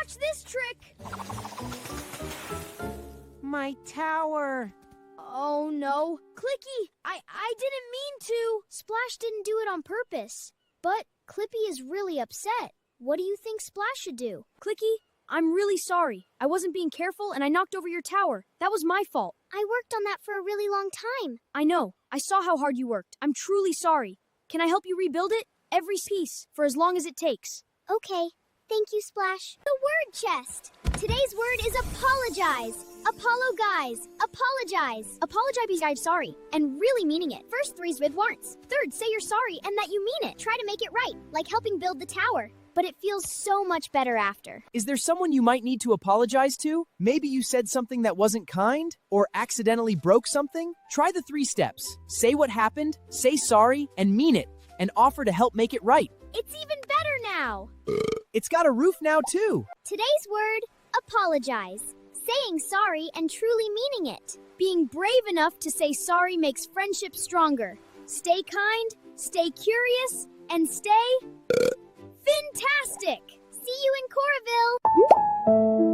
Watch this trick! My tower. Oh no. Clicky, I didn't mean to. Splash didn't do it on purpose. But Clippy is really upset. What do you think Splash should do? Clicky, I'm really sorry. I wasn't being careful and I knocked over your tower. That was my fault. I worked on that for a really long time. I know. I saw how hard you worked. I'm truly sorry. Can I help you rebuild it? Every piece, for as long as it takes. Okay. Thank you, Splash. The word chest. Today's word is apologize. Apologize. Apologize. Apologize, guys, sorry, and really meaning it. First three's with warrants. Third, say you're sorry and that you mean it. Try to make it right, like helping build the tower. But it feels so much better after. Is there someone you might need to apologize to? Maybe you said something that wasn't kind? Or accidentally broke something? Try the 3 steps. Say what happened, say sorry, and mean it, and offer to help make it right. It's even better now. It's got a roof now, too. Today's word, apologize. Saying sorry and truly meaning it. Being brave enough to say sorry makes friendship stronger. Stay kind, stay curious, and stay fantastic. See you in Coraville.